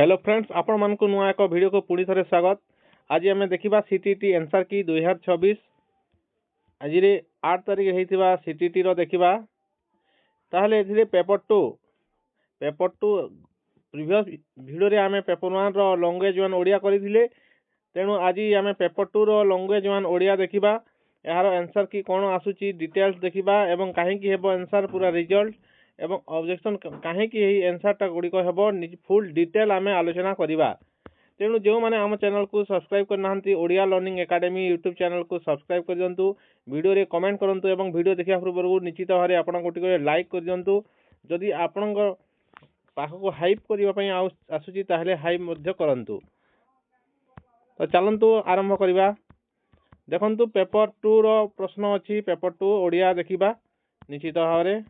Hello friends, आपण मानक नुआ एक वीडियो को पुणी थे स्वागत। आज आम देखा सीटीटी एनसर की 2026 आज 8 तारिख होता सीटीटी देखा ताहले पेपर टू प्रीवियस वीडियो आम पेपर 1 रो लैंग्वेज 1 ओडिया करथिले। तेणु आज आम पेपर 2 रो लैंग्वेज 1 ओडिया देखा यार आंसर की कौन आसूची डिटेल्स देखा एवं कहीं आंसर पूरा रिजल्ट एवं ऑब्जेक्शन कहीं आंसरटा गुड़िक हम फुल डिटेल आम आलोचना करवा। तेणु जो मैंने आम चैनल को सब्सक्राइब करना Odia learning academy YouTube channel को सब्सक्राइब कर दिंतु, वीडियो रे कमेंट करूँ और वीडियो देखा पूर्व निश्चित भाव आप गोटे लाइक कर दिंतु। जदि आपण पाखक हाइप करने आसूची ताहले हाइप करूँ। तो चलतु आरंभ करवा। देखंतु पेपर 2 रो प्रश्न अच्छी पेपर 2 ओडिया देखा निश्चित भाव में।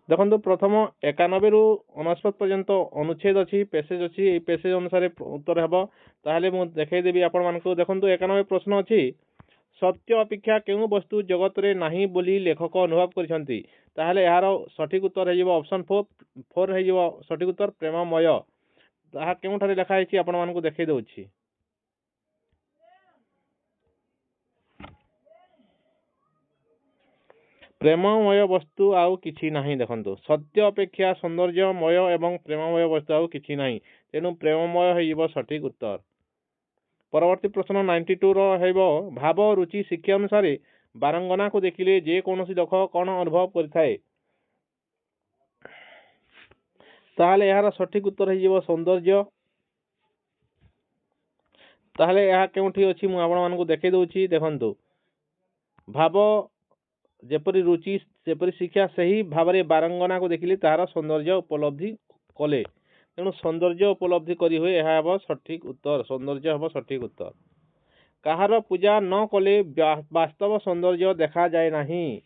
देखो प्रथम 91 रु 59 पर्यंत अनुच्छेद अच्छी पेसेज अच्छी पेसेज अनुसार उत्तर हम ताहले मु देखैदेवी आपण मानकु। देखो 91 प्रश्न अच्छी सत्य अपेक्षा केउ वस्तु जगत रे नाही बोली लेखक अनुभव करिसंती। ताहले यार सठिक उत्तर है ऑप्शन 4 है सठिक उत्तर प्रेममय। ताहा केउठारे लिखा है आपण मानकु देखै दउछि। प्रेममय वस्तु आउ किछि नाही। देखंतु सत्य अपेक्षा सौंदर्यमय एवं प्रेममय वस्तु आउ किछि नाही, तेणु प्रेममय है सठिक उत्तर। परवर्ती प्रश्न 92 रो हेबो भाव रुचि शिक्षा अनुसार बारंगना को देखिले जे कोनोसी लोक कौन अनुभव करिथाए। ताहले यार सठिक उत्तर है सौंदर्य। ताहले यह केउठी अछि मु आपण मानकु देखै दउछि। देखंतु भाव जेपरी रुचि जेपरी शिक्षा सही भाव में बारंगना को देखिले तार सौंदर्य उपलब्धि कले, तेणु सौंदर्य उपलब्धि करी हुए यह सठिक उत्तर। सौंदर्य हम सठिक उत्तर। कहार पूजा न कले वास्तव सौंदर्य देखा जाए नहीं।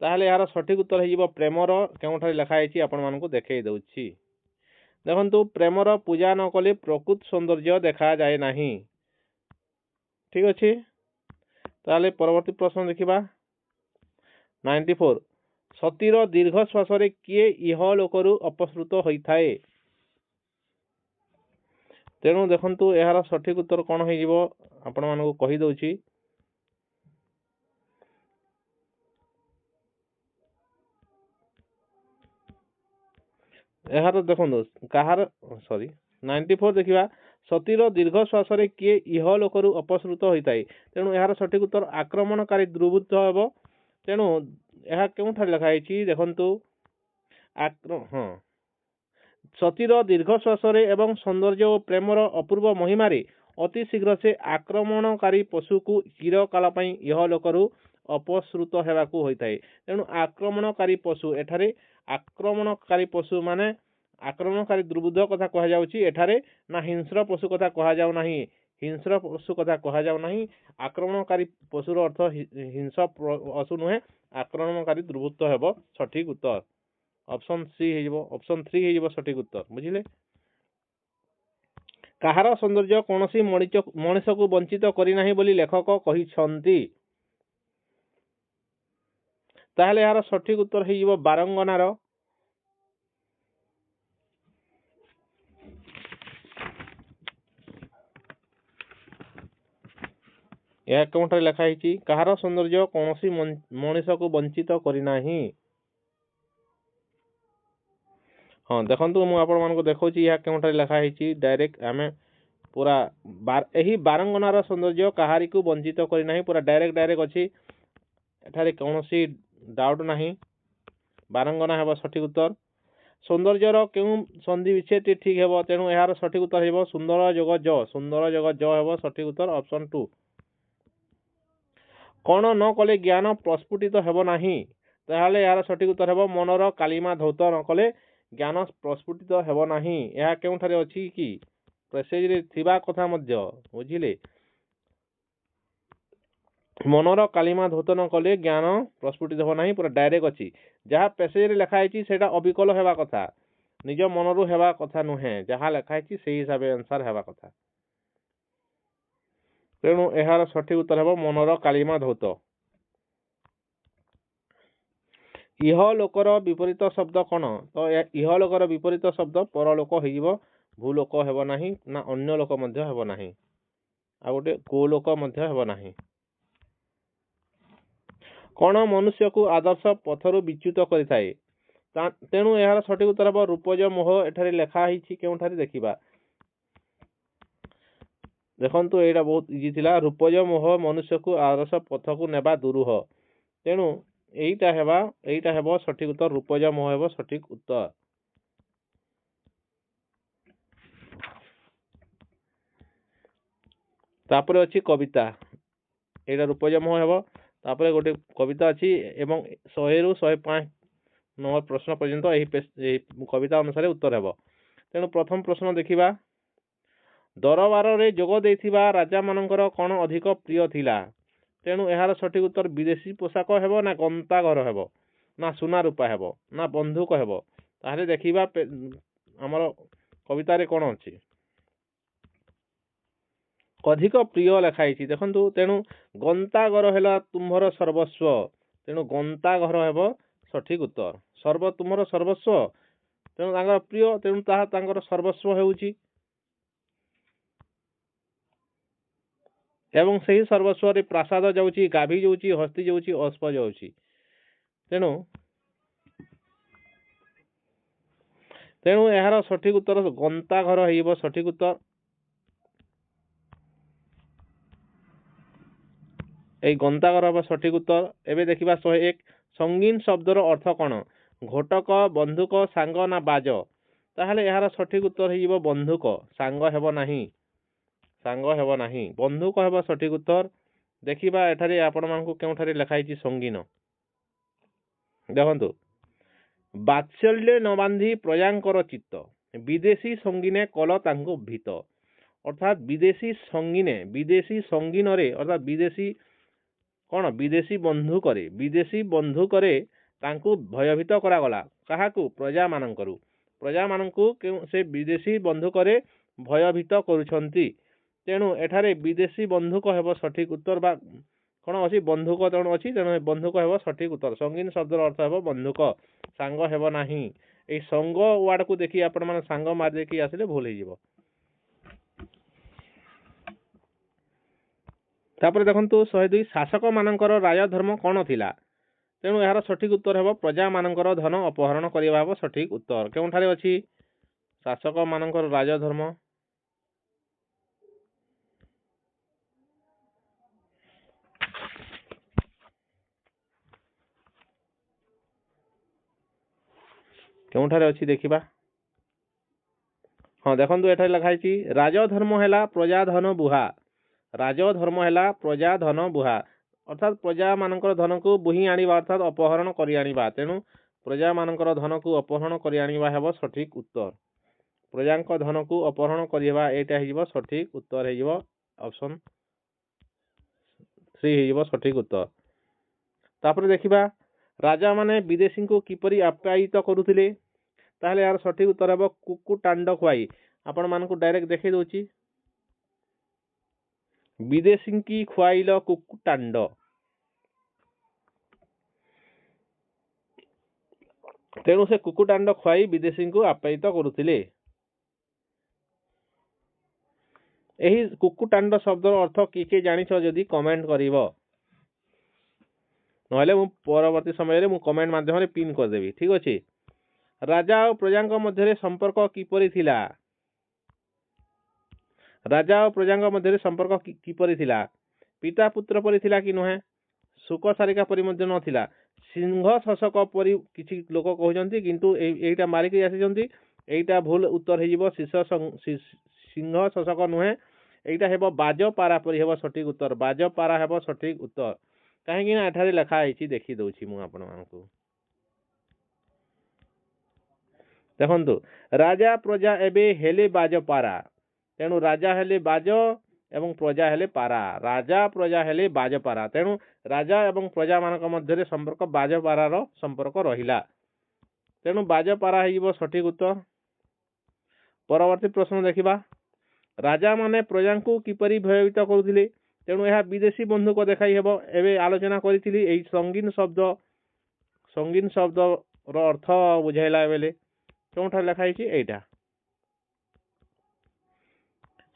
ताहले यार सठिक उत्तर है प्रेमर केउठारे लिखा है आपण मानकु देखै दउछि। देखंतु प्रेमर पूजा न कले प्रकृत सौंदर्य देखा जाए नहीं। ठीक अच्छे। ताहले परवर्ती प्रश्न देखिबा 94 सतीर दीर्घ श्वास किए इह लोकरु अपसृत होता है। तेणु देखंतु यार सठिक उत्तर कौन हो आपण मानकु कहि दउछि। यार देखंतु कहार 94 देखिबा सतीर दीर्घ श्वास किए इह लोकरु अपसृत होता है। तेणु यार सठिक उत्तर आक्रमणकारी दुर्बृत्त हेबो। तेणु यह केउठारे लिखा है देखंतु सतीर दीर्घ श्वास एवं सौंदर्य और प्रेमर अपूर्व महिमारे अति शीघ्र से आक्रमणकारी पशु को चिरकाल यह लोकरु अपसृत हेबाकु होता है। तेणु आक्रमणकारी पशु एठारे आक्रमणकारी पशु माने आक्रमणकारी दुर्बुद्ध कथा कह जाउछि। एठारे ना हिंस्र पशु कथा कह जाउ नाही। हिंस्र पशु कथा कह जाउ नाही। आक्रमणकारी पशुर अर्थ हिंस्र पशु नुहे, आक्रमणकारी दुर्बृत्त हेबो सठिक उत्तर। ऑप्शन सी हेजिबो ऑप्शन 3 हेजिबो सठिक उत्तर। बुझिले। कहार सौंदर्य कोनोसी मनीष को वंचित करि नाही बोली लेखक कहिसंती। ताहले यार सठिक उत्तर हेजिबो बारंगनार। यह केउठारे लिखा है कहार सौंदर्य कोनोसी मनीष को वंचित करि नाही। हाँ देखंतु मु आपण मानको देखौछि यह केउठारे लिखा है डायरेक्ट आमे पूरा यही बारंगनार सौंदर्य कहारी को वंचित करि नाही पूरा डायरेक्ट अछि। एठारे कोनोसी डाउट नाही। बारंगना हेबो सठिक उत्तर। सौंदर्यर केउ संधि विच्छेद ठीक हेबो, तेणु यार सठिक उत्तर हेबो सुंदर जोग ज। सुंदर जोग ज हेबो सठिक उत्तर ऑप्शन 2। कौन न कले ज्ञान प्रस्फुटित हेबो नाही। ताहले यार सठिक उत्तर हेबो मनर कालिमा धौत न कले ज्ञान प्रस्फुटित हेबो नाही। यह केउठारे अछि कि पैसेज रे थिबा कथा मध्य। बुझिले। मनर कालिमा धौत न कले ज्ञान प्रस्फुटित हेबो नाही पूरा डायरेक्ट अछि। जहाँ पैसेज रे लिखा है सेटा अविकल हेबा कथा, निज मनरु हेबा कथा नुहे। जहाँ लिखा है सेही हिसाब आंसर हेबा कथा। तेणु यार सठिक उत्तर हेबो मनर कालिमा धौत। ଇହଲୋକର ବିପରୀତ ଶବ୍ଦ କ'ଣ? ତ ଇହଲୋକର ବିପରୀତ ଶବ୍ଦ ପରଲୋକ ହେଇଯିବ। ଭୂଲୋକ ହେବ ନାହିଁ, ନା ଅନ୍ୟ ଲୋକ ମଧ୍ୟ ହେବ ନାହିଁ, ଆଉ ଗୋଟେ କୋଲୋକ ମଧ୍ୟ ହେବ ନାହିଁ। କ'ଣ ମନୁଷ୍ୟକୁ ଆଦର୍ଶ ପଥରୁ ବିଚ୍ୟୁତ କରିଥାଏ? ତେଣୁ ଏହାର ସଠିକ ଉତ୍ତର ହେବ ରୂପଜ ମୋହ। ଏଠାରେ ଲେଖା ହେଇଛି କେଉଁଠାରେ ଦେଖିବା। ଦେଖନ୍ତୁ ଏଇଟା ବହୁତ ଇଜି ଥିଲା। ରୂପଜ ମୋହ ମନୁଷ୍ୟକୁ ଆଦର୍ଶ ପଥକୁ ନେବା ଦୁରୂହ। ତେଣୁ এইটা ହେବ ସଠିକ ଉତ୍ତର। ରୂପଜ ମୋହ ହେବ ସଠିକ ଉତ୍ତର। ତାପରେ ଅଛି କବିତା। এইটা ରୂପଜ ମୋହ ହେବ। ତାପରେ ଗୋଟେ କବିତା ଅଛି ଏବଂ 100 ରୁ 105 ନମ୍ବର ପ୍ରଶ୍ନ ପର୍ଯ୍ୟନ୍ତ ଏହି କବିତା ଅନୁସାରେ ଉତ୍ତର ହେବ। ତେଣୁ ପ୍ରଥମ ପ୍ରଶ୍ନ ଦେଖିବା। ଦରବାରରେ ଯୋଗ ଦେଇଥିବା ରାଜାମାନଙ୍କର କ'ଣ ଅଧିକ ପ୍ରିୟ ଥିଲା? ତେଣୁ ଏହାର ସଠିକ ଉତ୍ତର ବିଦେଶୀ ପୋଷାକ ହେବ, ନା ଗନ୍ତାଘର ହେବ, ନା ସୁନା ରୂପା ହେବ, ନା ବନ୍ଧୁକ ହେବ? ତାହେଲେ ଦେଖିବା ଆମର କବିତାରେ କ'ଣ ଅଛି। ଅଧିକ ପ୍ରିୟ ଲେଖା ହେଇଛି ଦେଖନ୍ତୁ। ତେଣୁ ଗନ୍ତାଘର ହେଲା ତୁମ୍ଭର ସର୍ବସ୍ୱ। ତେଣୁ ଗନ୍ତାଘର ହେବ ସଠିକ ଉତ୍ତର। ତୁମର ସର୍ବସ୍ୱ, ତେଣୁ ତାଙ୍କର ପ୍ରିୟ, ତେଣୁ ତାହା ତାଙ୍କର ସର୍ବସ୍ୱ ହେଉଛି। ଏବଂ ସେହି ସର୍ବସ୍ୱରେ ପ୍ରାସାଦ ଯାଉଛି, ଗାଭୀ ଯାଉଛି, ହସ୍ତି ଯାଉଛି, ଅଶ୍ବ ଯାଉଛି। ତେଣୁ ଏହାର ସଠିକ ଉତ୍ତର ଗନ୍ତାଘର ହେଇବ ସଠିକ ଉତ୍ତର। এই ଗନ୍ତାଘର ହେବ ସଠିକ ଉତ୍ତର। ଏବେ ଦେଖିବା 101। ସଙ୍ଗୀନ ଶବ୍ଦର ଅର୍ଥ କ'ଣ? ଘୋଟକ, ବନ୍ଧୁକ, ସାଙ୍ଗ, ନା ବାଜ? ତାହେଲେ ଏହାର ସଠିକ ଉତ୍ତର ହେଇଯିବ ବନ୍ଧୁକ। ସାଙ୍ଗ ହେବ ନାହିଁ, ବନ୍ଧୁକ ହେବ ସଠିକ ଉତ୍ତର। ଦେଖିବା ଏଠାରେ ଆପଣମାନଙ୍କୁ କେଉଁଠାରେ ଲେଖା ହେଇଛି ସଙ୍ଗୀନ। ଦେଖନ୍ତୁ, ବାତ୍ସଲ୍ୟ ନ ବାନ୍ଧି ପ୍ରଜାଙ୍କର ଚିତ୍ତ, ବିଦେଶୀ ସଙ୍ଗୀନେ କଲ ତାଙ୍କୁ ଭୀତ। ଅର୍ଥାତ୍ ବିଦେଶୀ ସଙ୍ଗୀନରେ ଅର୍ଥାତ୍ ବିଦେଶୀ ବନ୍ଧୁକରେ ତାଙ୍କୁ ଭୟଭୀତ କରାଗଲା। କାହାକୁ? ପ୍ରଜାମାନଙ୍କୁ ସେ ବିଦେଶୀ ବନ୍ଧୁକରେ ଭୟଭୀତ କରୁଛନ୍ତି। ତେଣୁ ଏଠାରେ ବିଦେଶୀ ବନ୍ଧୁକ ହେବ ସଠିକ ଉତ୍ତର। ବା କ'ଣ ଅଛି? ବନ୍ଧୁକ ତେଣୁ ଅଛି, ତେଣୁ ବନ୍ଧୁକ ହେବ ସଠିକ ଉତ୍ତର। ସଙ୍ଗୀନ ଶବ୍ଦର ଅର୍ଥ ହେବ ବନ୍ଧୁକ, ସାଙ୍ଗ ହେବ ନାହିଁ। এই ସଙ୍ଗ ୱାର୍ଡକୁ ଦେଖି ଆପଣମାନେ ସାଙ୍ଗ ମାରିଦେଇକି ଆସିଲେ ଭୁଲ ହେଇଯିବ। ତାପରେ ଦେଖନ୍ତୁ 102। ଶାସକ ମାନଙ୍କର ରାଜଧର୍ମ କ'ଣ ଥିଲା? ତେଣୁ ଏହାର ସଠିକ ଉତ୍ତର ହେବ ପ୍ରଜାମାନଙ୍କର ଧନ ଅପହରଣ କରିବା ହେବ ସଠିକ ଉତ୍ତର। କେଉଁଠାରେ ଅଛି ଶାସକ ମାନଙ୍କର ରାଜଧର୍ମ? କେଉଁଠାରେ ଅଛି ଦେଖିବା। ହଁ ଦେଖନ୍ତୁ, ଏଠାରେ ଲେଖା ହେଇଛି ରାଜଧର୍ମ ହେଲା ପ୍ରଜାଧନ ବୁହା। ଅର୍ଥାତ୍ ପ୍ରଜାମାନଙ୍କର ଧନକୁ ବୁହି ଆଣିବା, ଅର୍ଥାତ୍ ଅପହରଣ କରି ଆଣିବା। ତେଣୁ ପ୍ରଜାମାନଙ୍କର ଧନକୁ ଅପହରଣ କରି ଆଣିବା ହେବ ସଠିକ ଉତ୍ତର। ପ୍ରଜାଙ୍କ ଧନକୁ ଅପହରଣ କରିବା, ଏଇଟା ହେଇଯିବ ସଠିକ ଉତ୍ତର। ହେଇଯିବ ଅପସନ 3 ହେଇଯିବ ସଠିକ ଉତ୍ତର। ତାପରେ ଦେଖିବା ରାଜାମାନେ ବିଦେଶୀଙ୍କୁ କିପରି ଆପ୍ୟାୟିତ କରୁଥିଲେ? ତାହେଲେ ଏହାର ସଠିକ ଉତ୍ତର ହେବ କୁକୁଟାଣ୍ଡ ଖୁଆଇ। ଆପଣମାନଙ୍କୁ ଡାଇରେକ୍ଟ ଦେଖେଇ ଦଉଛି। ବିଦେଶୀଙ୍କି ଖୁଆଇଲ କୁକୁଟାଣ୍ଡ। ତେଣୁ ସେ କୁକୁଟାଣ୍ଡ ଖୁଆଇ ବିଦେଶୀଙ୍କୁ ଆପ୍ୟାୟିତ କରୁଥିଲେ। ଏହି କୁକୁଟାଣ୍ଡ ଶବ୍ଦର ଅର୍ଥ କିଏ ଜାଣିଛ ଯଦି କମେଣ୍ଟ କରିବ, ନହେଲେ ମୁଁ ପରବର୍ତ୍ତୀ ସମୟରେ ମୁଁ କମେଣ୍ଟ ମାଧ୍ୟମରେ ପିନ୍ କରିଦେବି। ଠିକ ଅଛି। ରାଜା ଓ ପ୍ରଜାଙ୍କ ମଧ୍ୟରେ ସମ୍ପର୍କ କିପରି ଥିଲା? ପିତା ପୁତ୍ର ପରି ଥିଲା କି ନୁହେଁ? ଶୁକ ସାରିକା ପରି ମଧ୍ୟ ନଥିଲା। ସିଂହ ଶୋଷକ ପରି କିଛି ଲୋକ କହୁଛନ୍ତି, କିନ୍ତୁ ଏଇଟା ମାରିକି ଆସିଛନ୍ତି। এইটা ভুল উত্তর হয়ে সিংহ শোষক নুহে, এইটা হব বাজপারা পরি হব সঠিক উত্তর। বাজপারা হব সঠিক উত্তর। কাহিঁকি না এঠারে লেখা হয়েছি, দেখি দউছি মু আপনাମାନଙ୍କୁ। দেখন্তু রাজা প্রজা এবে হেলে বাজপারা। তেণু রাজা হেলে বাজ এবং প্রজা হেলে পারা। রাজা প্রজা হেলে বাজপারা। তেণু রাজা এবং প্রজা মানক মধ্যে সম্পর্ক বাজপারার সম্পর্ক রহিলা। তেণু বাজপারা হইব সঠিক উত্তর। পরবর্তী প্রশ্ন দেখিবা। রাজা মানে প্রজাଙ୍କୁ কিপরি ভয়ভীত କରୁଥିଲେ? তেণু ଏହା ବିଦେଶୀ ବନ୍ଧୁକ ଦେଖାଇ ହେବ। ଏବେ ଆଲୋଚନା କରିଥିଲି ଏହି ସଙ୍ଗୀନ ଶବ୍ଦ संगीन शब्द अर्थ बुझाइला बेले केउठा लिखा है एटा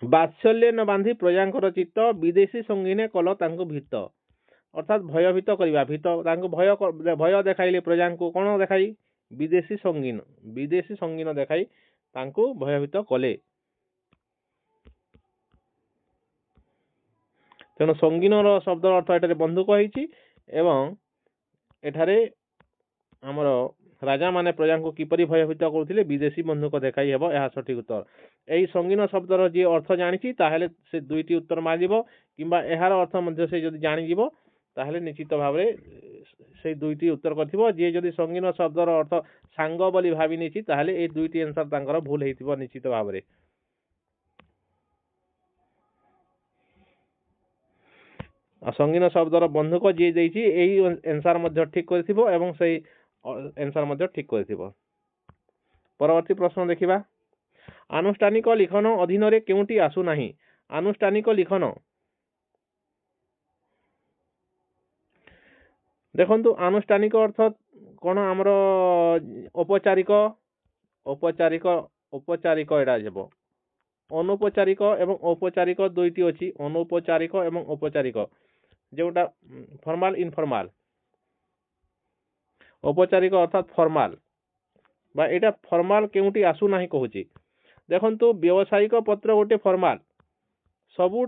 बात्सल्य न बांधी प्रजांकर चित्त विदेशी संगीने कल तांको भीत अर्थात भयभीत करवा भीत तांको भय देखाइले प्रजा को कौन देखाई विदेशी संगीन देखाई तांको भयभीत कले तेणु संगीन शब्द अर्थ एठारे बंधुक होइछि एवं एठारे आमर राजा माने प्रजा को किपरि भयभीत करुथिले विदेशी बंधुक देखाई हेबो यह सठिक उत्तर एई संगीन शब्दर जे अर्थ जानिछि ताहेले से दुईटी उत्तर मारिबो किंबा एहार अर्थ मध्ये से जदि जानि जिवो ताहेले निश्चित भाव से दुईटी उत्तर करथिबो जे जदि संगीन शब्दर अर्थ सांग बोली भाबी निछि ताहेले ए दुईटी आंसर तांकर भूल हेतिबो निश्चित भाव रे संगीन शब्दर बंधुक जे देछि एई आंसर मध्ये ठीक करथिबो एवं सेई आंसर मध्ये ठीक करथिबो परवर्ती प्रश्न देखिबा आनुष्ठानिक लिखन अधीन रे केउटी आसु नाही आनुष्ठानिक लिखन देखंतु आनुष्ठानिक अर्थ कोन हमर औपचारिक औपचारिक औपचारिक एडा जेबो अनौपचारिक एवं औपचारिक दुईटी अछि अनौपचारिक एवं औपचारिक जेउटा फॉर्मल इनफॉर्मल औपचारिक अर्थात फॉर्मल बा एटा फॉर्मल केउटी आसु नाही कहूची देखंतु व्यावसायिक पत्र गोटे फॉर्मल सबु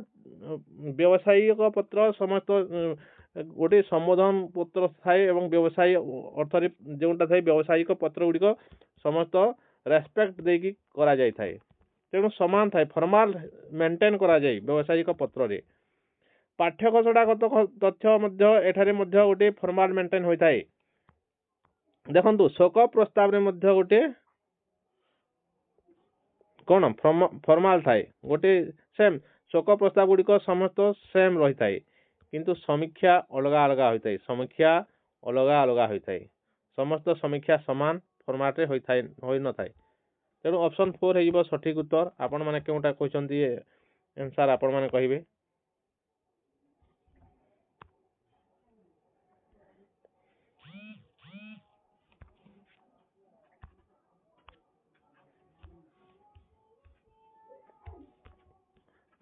व्यावसायिक पत्र समस्त गोटे संबोधन पत्र थाए एवं व्यवसाय अर्थ रे जेउटा थाए व्यावसायिक पत्र गुडी को समस्त रेस्पेक्ट देकी करा जाय थाए तेणु समान थाए फॉर्मल मेंटेन करा जाय व्यावसायिक पत्र रे पाठ्यघोषणागत तथ्य मध्य एठारे मध्य गोटे फॉर्मल मेंटेन होय थाए देखंतु शोक प्रस्ताव रे मध्य गोटे कोन फॉर्मल थाए गोटे सेम शोक प्रस्ताव गुडी को समस्त सेम रही थाए किंतु समीक्षा अलग अलग होता है समीक्षा अलग अलग होता है समस्त समीक्षा समान फॉर्मेट रे होई न थाए तेणु ऑप्शन 4 हेजिबो सठिक उत्तर आपण माने केउटा कहचंती आंसर आपण माने कहिबे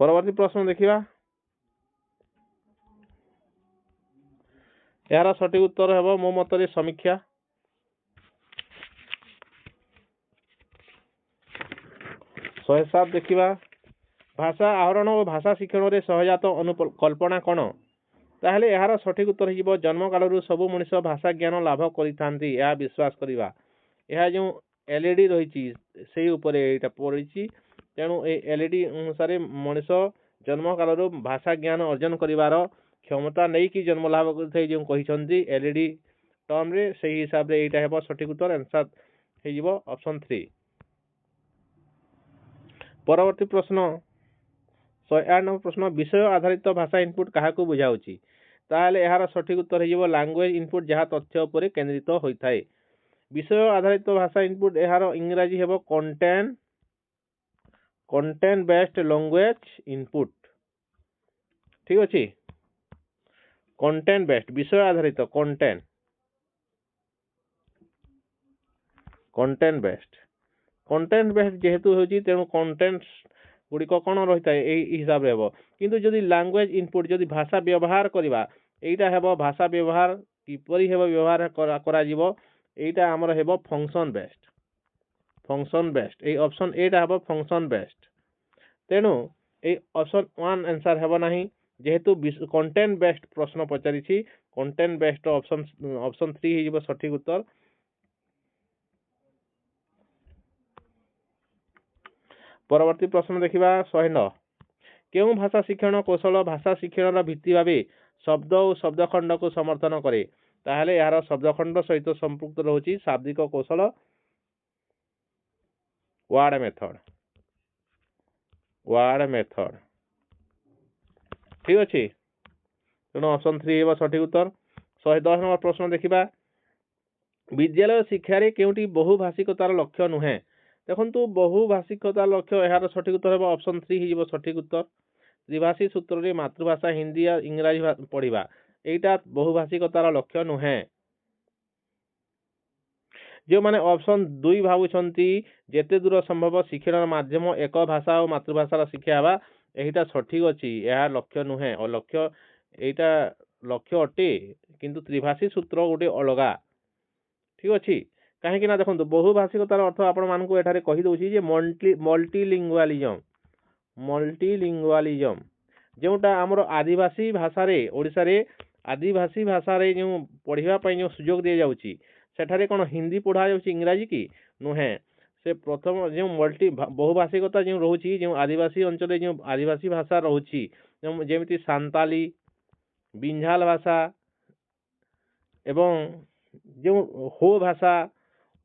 परवर्ती प्रश्न देखिबा यार सठिक उत्तर हेबो मो मतरे समीक्षा 107 देखिबा भाषा आहरण और भाषा शिक्षण रे सहजात अनुकल्पना कोन ताहले यार सठिक उत्तर हिबो जन्म कालरु सबु मनुष्य भाषा ज्ञान लाभ करिथांती या विश्वास करिबा यह जो एलईडी रहिछि सेही ऊपर एटा पड़िछि तेणु ए एलईडी अनुसार मनुष्य जन्म कालरु भाषा ज्ञान अर्जन करिवार क्षमता नहीं कि जन्म लाभ करथै जो कहिसंती एलईडी टर्म रे सही हिसाब रे एटा हेबो सठिक उत्तर आंसर हेजिबो ऑप्शन 3 परवर्ती प्रश्न 108 नंबर प्रश्न विषय आधारित भाषा इनपुट काहा को बुझाउची ताहले यार सठिक उत्तर हेजिबो लैंग्वेज इनपुट जहा तथ्य ऊपर केंद्रित होइथाय विषय आधारित भाषा इनपुट यार इंग्रजी हेबो कंटेंट बेस्ड लैंग्वेज इनपुट ठीक अछि कंटेंट बेस्ड विषय आधारित कंटेंट बेस्ड जेहेतु होची तेणु कंटेंट गुडी को कोन रहिता ए हिसाब रे हेबो किंतु जदि लैंग्वेज इनपुट जदि भाषा व्यवहार करबा एटा हेबो भाषा व्यवहार किपरि हेबो व्यवहार करा जिवो एटा हमर हेबो फंक्शन बेस्ड ए ऑप्शन 8 हेबो फंक्शन बेस्ड तेणु ए ऑप्शन 1 आंसर हेबो नाही जेहेतु कंटेंट बेस्ड प्रश्न पचारिछि कंटेंट बेस्ड ऑप्शन 3 हिजिबो सठिक उत्तर परवर्ती प्रश्न देखिबा 109 केउ भाषा शिक्षण कौशल भाषा शिक्षण भित्ति भाबे शब्द और शब्दखंड को समर्थन करे ताहले यार शब्दखंड सहित संपृक्त रहउची शाब्दिक कौशल वर्ड मेथड ठीक अछि तेणु ऑप्शन 3 हेबा सठिक उत्तर 110 नंबर प्रश्न देखिबा विद्यालय शिक्षा रे केउटी बहुभाषिकतार लक्ष्य नुहे देखंतु बहुभाषिकतार लक्ष्य यार सठिक उत्तर हेबा ऑप्शन 3 हिजिबो सठिक उत्तर त्रिभाषी सूत्र रे मातृभाषा हिंदी या इंग्रजी पढ़िबा एटा बहुभाषिकतार लक्ष्य नुहे जो माने ऑप्शन 2 भावुछंती जेते दूर संभव शिक्षण माध्यम एक भाषा और मातृभाषा शिक्षा हवा एटा सठिक अछि यह लक्ष्य नुहे और लक्ष्य एटा लक्ष्य अटे किंतु त्रिभाषी सूत्र गोटे अलगा ठीक अच्छी कहीं ना देखो बहुभाषिकतार अर्थ आपण मानक एठारे कहि दउछि जे मल्टीलिंगुअलिज्म जोटा आमर आदिवासी भाषा रे ओडिसा रे आदिवासी भाषा रे जो पढ़िबा पई जो सुयोग दे जाउछि सेठारे कोन हिंदी पढ़ा जाउछि इंग्रजी की नुहे से प्रथम जो मल्टी बहुभाषिकता जो रहउछि जो आदिवासी अंचल जो आदिवासी भाषा रहउछि जेमिति सांताली बिंझाल भाषा एवं जो हो भाषा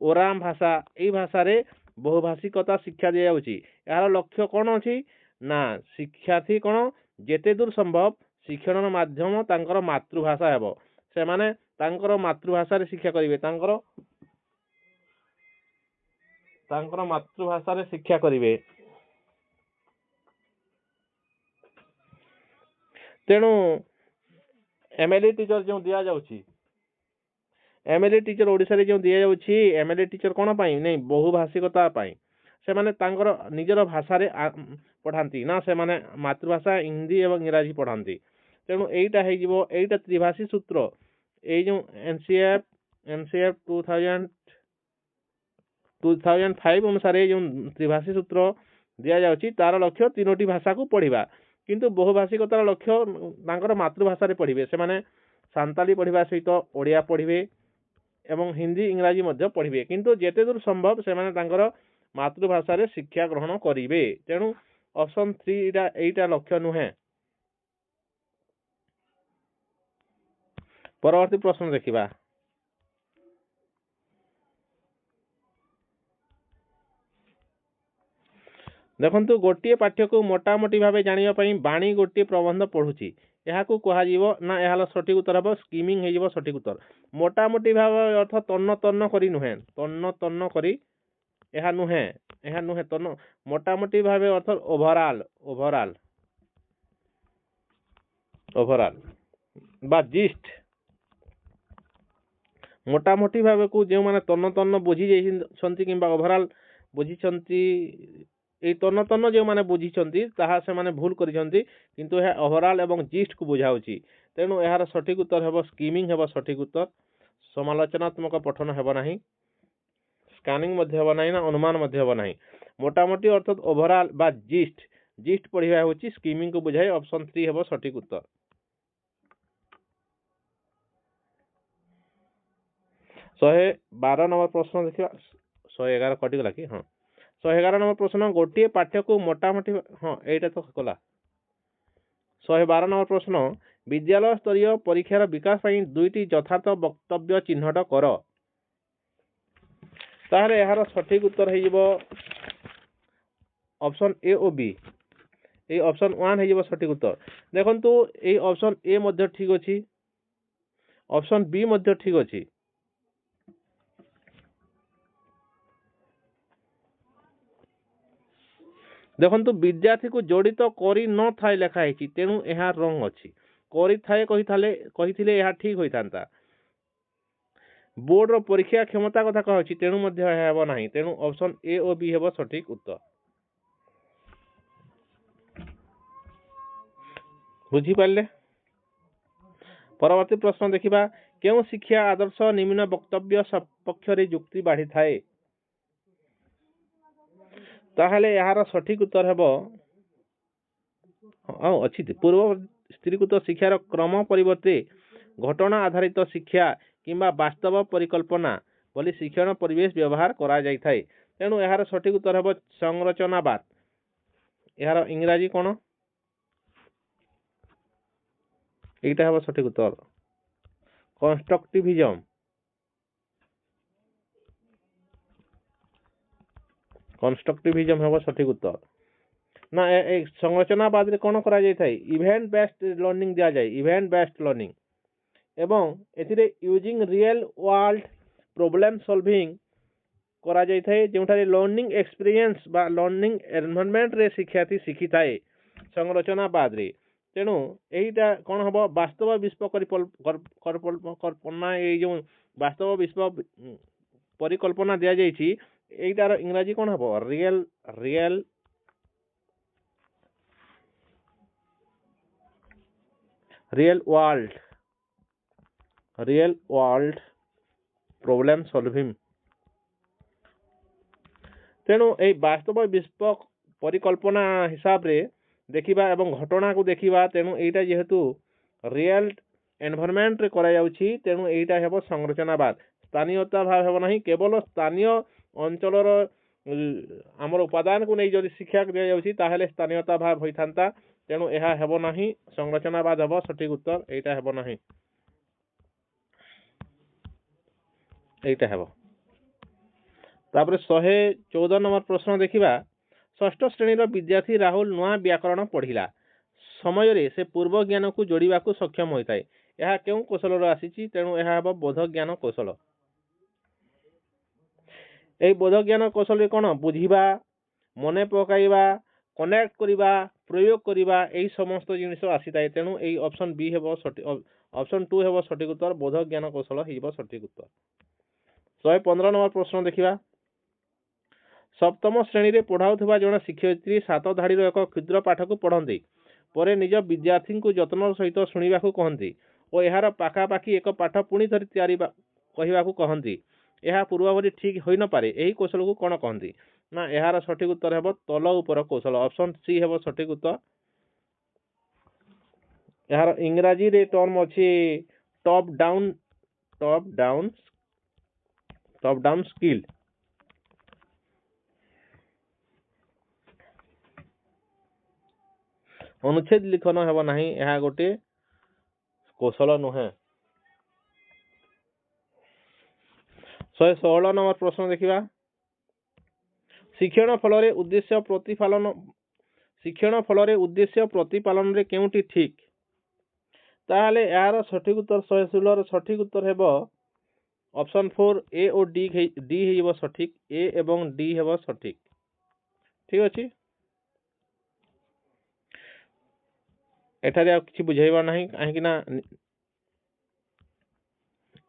ओराम भाषा यही भाषा रे बहुभाषिकता शिक्षा दि जाउछि यार लक्ष्य कौन अछि ना शिक्षार्थी कौन जेते दूर संभव शिक्षण माध्यम तांकर मातृभाषा हेबो से माने तांकर मातृभाषा रे शिक्षा करिवे तांकर मातृभाषा रे शिक्षा करिवे तेणु एमएलए टीचर जो दिया जाउछि एमएलए टीचर ओडिसा रे जो दिया जाउछि एमएलए टीचर कोन पाई नै बहुभाषिकता पाई से माने तांकर निजर भाषा रे पढ़ांती ना से माने मातृभाषा हिंदी एवं इंग्रजी पढ़ांती तेणु एटा हे जिवो एटा त्रिभाषी सूत्र ए जो एनसीएफ 2005 अनुसार जो त्रिभाषी सूत्र दिया जाउछि तार लक्ष्य तीनोटी भाषा को पढ़िबा किंतु बहुभाषिकतार लक्ष्य तांकर मातृभाषा रे पढ़िबे से माने सांताली पढ़िबा सहित ओडिया पढ़िबे एवं हिंदी इंग्रजी मध्य पढ़िबे किंतु जेते दूर संभव से माने तांकर मातृभाषा रे शिक्षा ग्रहण करिवे तेणु ऑप्शन 3 एटा लक्ष्य नुहे परवर्ती प्रश्न देखिबा देखंतु गोटे पाठ्य को मोटामोटी भावे जानिया पई बाणी गोटे प्रबंध पढुची यहाँ को कहा जीवो ना यहाँ सठिक उत्तर हम स्कीमिंग हो सठिक उत्तर मोटामोटी भाव अर्थ तन्न तन्न करी नुहे तन्न तन्न करी यह नुहे तन्न मोटामोटी भाव अर्थ ओभरऑल ओभरऑल ओभरऑल बा जिस्ट मोटामोटी भाव को जो माने तन्न तन्न बुझी जाइछंती किंबा ओभरऑल बुझिछंती এই তন্ন তন্ন যে মানে বুঝিছন্তি তাহা সে মানে ভুল করিছন্তি কিন্তু এ ওভারঅল এবং জিस्ट को বুঝাউছি তেণু এହାର সঠিক উত্তর ହେବ স্কিমিং ହେବ সঠিক উত্তর সমালোচনাত্মক পঠন ହେବ ନାହିଁ স্ক্যানিং ମଧ୍ୟ ହେବ ନାହିଁ ନା ଅନୁମାନ ମଧ୍ୟ ହେବ ନାହିଁ মোটামোটি অর্থাৎ ওভারঅল বা জিस्ट পঢ়িবা ହେଉଛି স্কিমিং को বুঝাই অপশন 3 ହେବ সঠিক উত্তর 112 नंबर प्रश्न देखिबा 111 कटि गला कि हां 111 नंबर प्रश्न गोटे पाठ्य को मोटामोटी हाँ एटा तो कला 112 नंबर प्रश्न विद्यालय स्तरीय परीक्षार विकास पई दुईटी यथार्थ वक्तव्य चिन्हट कर ताहले यार सठिक उत्तर हो ऑप्शन ए और बी ए ऑप्शन 1 हो सठिक उत्तर देखंतु ए ऑप्शन ए मध्ये ठीक अछि ऑप्शन बी मध्ये ठीक अछि देखंतु विद्यार्थी को जड़ित करी न थाए लेखा है तेणु यह रंग अच्छी करी थाए कही यह ठीक होता बोर्ड रो परीक्षा क्षमता कथा कहछि तेणु मध्य हेबो नाही तेणु ऑप्शन ए और बी हेबो सठिक उत्तर बुझी पाले परवर्ती प्रश्न देखिबा केउ शिक्षा आदर्श निम्न वक्तव्य सपक्ष रे युक्ति बाढ़ी थाए ताहले यार सठिक उत्तर हेबो अच्छी पूर्व स्थिरीकृत शिक्षार क्रम परिवर्ते घटना आधारित शिक्षा किंबा वास्तव परिकल्पना बोली शिक्षण परिवेश व्यवहार करा जाय थाए तेणु यार सठिक उत्तर हेबो संरचनावाद यार इंग्रजी कोन एटा हेबो सठिक उत्तर कंस्ट्रक्टिविज्म कंस्ट्रक्टिविज्म हेबो सठिक उत्तर ना एक संरचनावाद रे कोन करा जाय थाए इवेंट बेस्ड लर्निंग दिया जाय इवेंट बेस्ड लर्निंग एवं एथिरे using real world problem solving करा जाय थाए जोंठारे लर्निंग एक्सपीरियंस बा लर्निंग एनवायरनमेंट रे शिक्षार्थी शिखि थाए संरचनावाद रे तेणु एटा कोन हबो वास्तव विश्व कल्पना ए जो वास्तव विश्व परिकल्पना दिया जाइछि एइटार इंग्रजी कोन हबो real real real world problem solving तेणु ए वास्तव विश्व परिकल्पना हिसाब रे देखिबा एवं घटना को देखिबा तेणु एइटा जेहेतु रियल एनवायरनमेंट रे करा जाउछि तेणु एइटा हेबो संरचनावाद स्थानीयता भाव हेबो नहीं केवल स्थानीय अंचलर आमर उपादान को नहीं जदि शिक्षा दिया जाउछि ताहेले स्थानीयता भाव होइथांता तेणु एहा हेबो नहीं संरचनावाद हेबो सठिक उत्तर एइटा हेबो नहीं एइटा हेबो तापर 114 नंबर प्रश्न देखिबा षष्ठ श्रेणी विद्यार्थी राहुल नुआ व्याकरण पढ़िला समय रे से पूर्व ज्ञान को जोड़िबा को सक्षम होइताय यह केउ कौशल रो आसीची तेणु यह हेबो बोध ज्ञान कौशल ए बोध ज्ञान कौशल रे कोन बुझिबा मने पकाइबा कनेक्ट करिबा प्रयोग करिबा एई समस्त जिनिस आसीताय तेणु एई ऑप्शन बी हेबो ऑप्शन 2 हेबो सठिक उत्तर बोध ज्ञान कौशल हेबो सठिक उत्तर 115 नंबर प्रश्न देखिबा सप्तम श्रेणी रे पढ़ाउथबा जण शिक्षयित्री सात धाड़ी रो एक क्षुद्र पाठ को पढ़ंती परे निज विद्यार्थी को जत्न सहित शुणिबा को कहंती और एहार पाखा पाखी एक पाठ पुणी थरी तयारी कहिबा को कहंती एहा पूर्ववरी ठीक होई न पारे एही कौशल को कोन कहंती ना एहार सठिक उत्तर हेबो तल ऊपर कौशल ऑप्शन सी हेबो सठिक उत्तर एहार इंग्रजी रे टर्म अछि टॉप डाउन स्किल अनुच्छेद लिखन हेबो नहीं एहा गोटे कौशल नुहे 116 नंबर प्रश्न देखिबा शिक्षण फल रे उद्देश्य प्रतिपालन रे केउटी ठीक ताहले यार सठिक उत्तर 116 रो सठिक उत्तर हेबो ऑप्शन 4 ए और डी हेबो सठिक ए एवं डी हेबो सठिक ठीक अछि एठारे किछि बुझाइबा नहीं काहे कि ना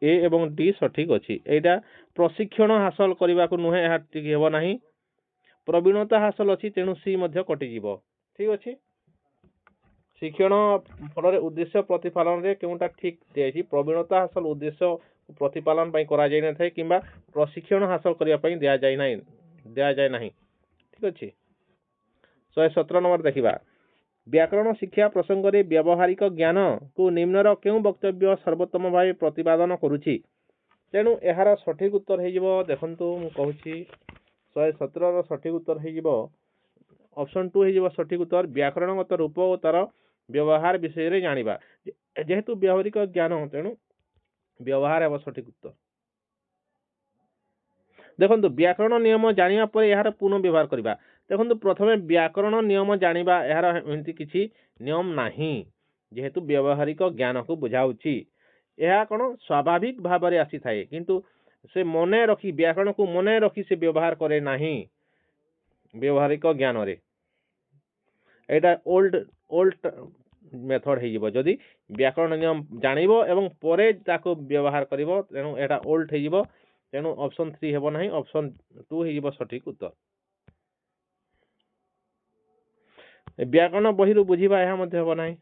ए एवं डी सठिक अछि एटा प्रशिक्षण हासिल करबा को नुहे एहा ठीक हेबो नहीं प्रवीणता हासिल अछि तेणु सी मध्य कटि जीवो ठीक अछि शिक्षण फल रे उद्देश्य प्रतिपालन रे केउटा ठीक देछि प्रवीणता हासिल उद्देश्य प्रतिपालन पई करा जाय न थाए किबा प्रशिक्षण हासिल करिया पई दिया जाय नहीं ठीक अछि 117 नंबर देखिबा व्याकरण शिक्षा प्रसंग रे व्यावहारिक ज्ञान को निम्नर केउ वक्तव्य सर्वोत्तम भाव प्रतिपादन करूछि तेणु एहार सठिक उत्तर हे जिवो देखंतु मु कहूछि 117 रो सठिक उत्तर हे जिवो ऑप्शन 2 हे जिवो सठिक उत्तर व्याकरणगत रूप और तार व्यवहार विषय रे जानिबा जेहेतु व्यावहारिक ज्ञान तेणु व्यवहार हेबो सठिक उत्तर देखंतु व्याकरण नियम जानिया पर एहार पूर्ण व्यवहार करिबा देखंतु प्रथमे व्याकरण नियम जानिबा एहार एंति किछि नियम नाही जेहेतु व्यावहारिक ज्ञान को बुझाउछि एहा कोन स्वाभाविक भाव रे आसी थाए किंतु से मने रखी व्याकरण को मने रखी से व्यवहार करे नाही व्यवहारिक ज्ञान रे एटा ओल्ड मेथड हे जिवो जदी व्याकरण नियम जानिबो एवं परे ताको व्यवहार करिवो तेनु एटा ओल्ड हे जिवो तेनु ऑप्शन 3 हेबो नाही ऑप्शन 2 हे जिवो सठिक उत्तर व्याकरण बहिरु बुझिबा एहा मध्ये हेबो नाही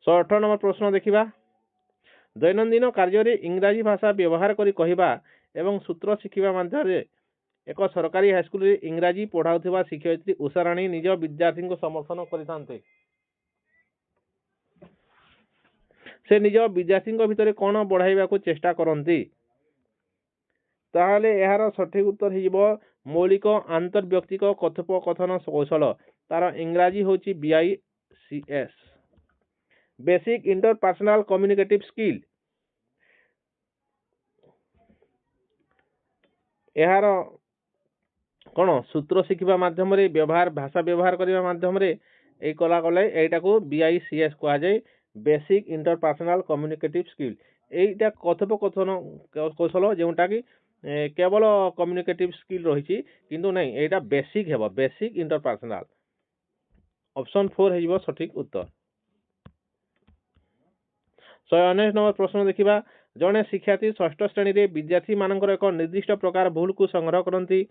118 नंबर प्रश्न देखिबा दैनंदिन कार्य रे इंग्रजी भाषा व्यवहार करी कहिबा एवं सूत्र शिखिबा माध्यम एक सरकारी हाईस्कूल रे इंग्रजी पढ़ाउथिबा शिक्षयित्री उषाराणी निज विद्यार्थी को समर्थन करितांते से निज विद्यार्थी भितर कोन बढ़ाइबा को चेष्टा करंती ताहले एहार सठिक उत्तर हिजबो मौलिक आंतरव्यक्तिक कथोपकथन कौशल तार इंग्रजी होची BICS basic interpersonal communicative skill एहार कोन सूत्र शिखिबा माध्यम रे व्यवहार भाषा व्यवहार करिबा माध्यम रे ए कला कले एटा को BICS कहा जाय बेसिक इंटरपर्सनल कम्युनिकेटिव स्किल एटा कथोपकथन कौशल जेउटा कि केवल कम्युनिकेटिव स्किल रही किंतु नहीं एटा बेसिक हेबो बेसिक इंटरपर्सनल ऑप्शन 4 हेजिबो सठिक उत्तर 119 नंबर प्रश्न देखिबा जड़े शिक्षार्थी षष्ठ श्रेणी रे विद्यार्थी मानकर एक निर्दिष्ट प्रकार भूल को संग्रह करती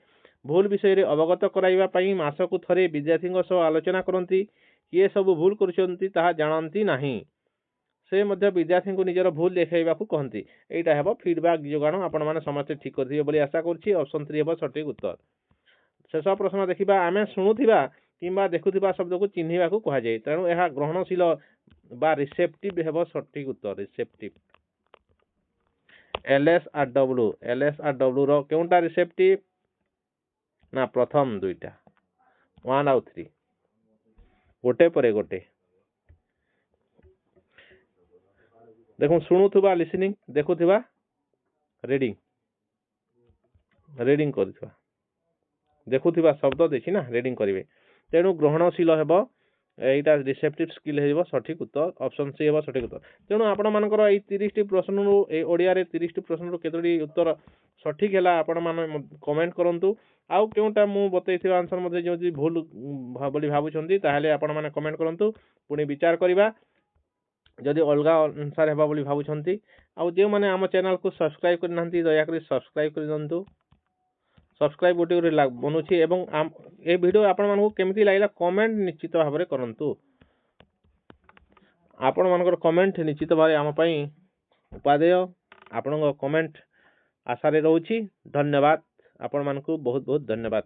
भूल विषय रे अवगत कराइबा पई मासकु थरे विद्यार्थी सह आलोचना करती किए सब भूल करुछंती ताहा जानती नाही से मध्य विद्यार्थी को निजर भूल देखाइबा को कहती एटा हेबो फीडबैक जोगाण आपण माने समस्त ठीक करथिबे बोली आशा करछि ऑप्शन 3 हेबो सटीक उत्तर शेष प्रश्न देखिबा आमे सुनुथिबा किंबा देखुथिबा शब्द को चिन्हिबा को कहा जाय तेणु एहा ग्रहणशील बा रिसेप्टिव हेबो सटीक उत्तर रिसेप्टिव एलएसआरडब्ल्यू रो केउंटा रिसेप्टिव ना प्रथम दुईटा 1 आउ 3 गोटे परे गोटे देखो शुणुवा लिसनिंग देखुवा रीडिंग रीडिंग कर देखुवा शब्द देखी ना रीडिंग करेंगे तेणु ग्रहणशील हेब एटा रिसेप्टिव स्किल हो सठिक उत्तर ऑप्शन सी हेब सठिक उत्तर तेणु आपण मानकर ए 30 प्रश्न ओडिया रे 30 प्रश्न केतोटी उत्तर सठिक है आपण माने कमेंट करंतु आउ केउटा मु बतैथिबा आंसर मध्ये जो भूल बोली भाबुछंती ताहाले आपण माने कमेंट करंतु पुणी विचार करिबा जदि अलगा आंसर हेबा बोली भाबुछंती आउ जे माने आम चैनल को सब्सक्राइब करनांती दया करी सब्सक्राइब कर दंतु सब्सक्राइब गोटे बनूची एवं ए वीडियो आपण मानकु केमिति लागला कमेंट निश्चित भाव में करंतु आपण मानकर कमेंट निश्चित भाव आम पई उपादेय आपण कमेंट आशा रे रहउची धन्यवाद आपण मानकु बहुत बहुत धन्यवाद।